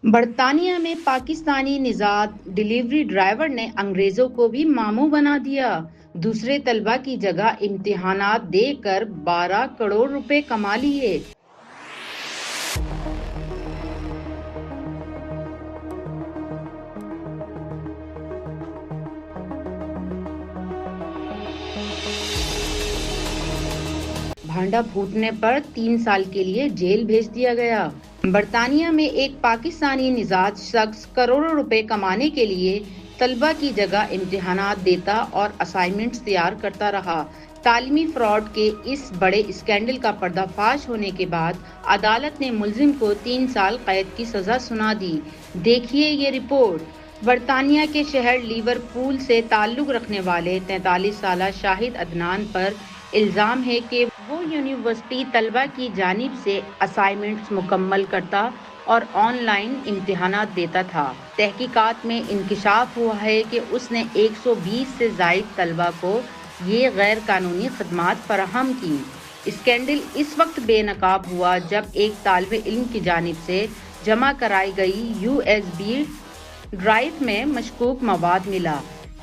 برطانیہ میں پاکستانی نژاد ڈلیوری ڈرائیور نے انگریزوں کو بھی ماموں بنا دیا۔ دوسرے طلبہ کی جگہ امتحانات دے کر 12 کروڑ روپے کما لیے۔ بھانڈا پھوٹنے پر 3 سال کے لیے جیل بھیج دیا گیا۔ برطانیہ میں ایک پاکستانی نژاد شخص کروڑوں روپے کمانے کے لیے طلبہ کی جگہ امتحانات دیتا اور اسائنمنٹس تیار کرتا رہا۔ تعلیمی فراڈ کے اس بڑے اسکینڈل کا پردہ فاش ہونے کے بعد عدالت نے ملزم کو 3 سال قید کی سزا سنا دی۔ دیکھیے یہ رپورٹ۔ برطانیہ کے شہر لیورپول سے تعلق رکھنے والے 43 سالہ شاہد عدنان پر الزام ہے کہ وہ یونیورسٹی طلبہ کی جانب سے اسائنمنٹس مکمل کرتا اور آن لائن امتحانات دیتا تھا۔ تحقیقات میں انکشاف ہوا ہے کہ اس نے 120 سے زائد طلبہ کو یہ غیر قانونی خدمات فراہم کی۔ اسکینڈل اس وقت بے نقاب ہوا جب ایک طالب علم کی جانب سے جمع کرائی گئی USB ڈرائیو میں مشکوک مواد ملا۔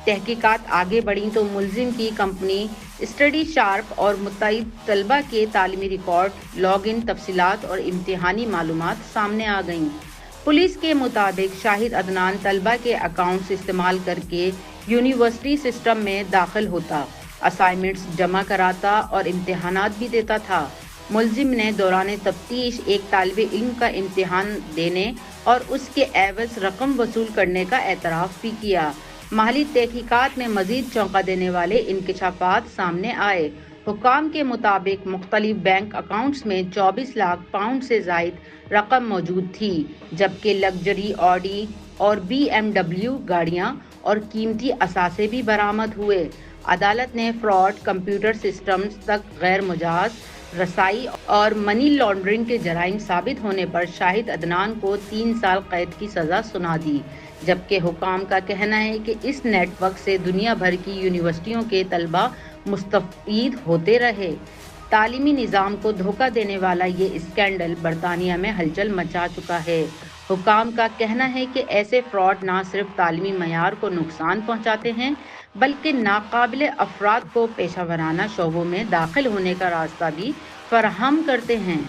تحقیقات آگے بڑھیں تو ملزم کی کمپنی اسٹڈی شارپ اور متعدد طلبہ کے تعلیمی ریکارڈ، لاگ ان تفصیلات اور امتحانی معلومات سامنے آ گئیں۔ پولیس کے مطابق شاہد عدنان طلبہ کے اکاؤنٹس استعمال کر کے یونیورسٹی سسٹم میں داخل ہوتا، اسائنمنٹس جمع کراتا اور امتحانات بھی دیتا تھا۔ ملزم نے دوران تفتیش ایک طالب علم کا امتحان دینے اور اس کے عوض رقم وصول کرنے کا اعتراف بھی کیا۔ ماحولی تحقیقات میں مزید چونکا دینے والے انکشافات سامنے آئے۔ حکام کے مطابق مختلف بینک اکاؤنٹس میں 24 لاکھ پاؤنڈ سے زائد رقم موجود تھی، جبکہ لگژری آڈی اور BMW گاڑیاں اور قیمتی اثاثے بھی برآمد ہوئے۔ عدالت نے فراڈ، کمپیوٹر سسٹمز تک غیر مجاز رسائی اور منی لانڈرنگ کے جرائم ثابت ہونے پر شاہد عدنان کو 3 سال قید کی سزا سنا دی، جبکہ حکام کا کہنا ہے کہ اس نیٹ ورک سے دنیا بھر کی یونیورسٹیوں کے طلبہ مستفید ہوتے رہے۔ تعلیمی نظام کو دھوکہ دینے والا یہ اسکینڈل برطانیہ میں ہلچل مچا چکا ہے۔ حکام کا کہنا ہے کہ ایسے فراڈ نہ صرف تعلیمی معیار کو نقصان پہنچاتے ہیں بلکہ ناقابل افراد کو پیشہ ورانہ شعبوں میں داخل ہونے کا راستہ بھی فراہم کرتے ہیں۔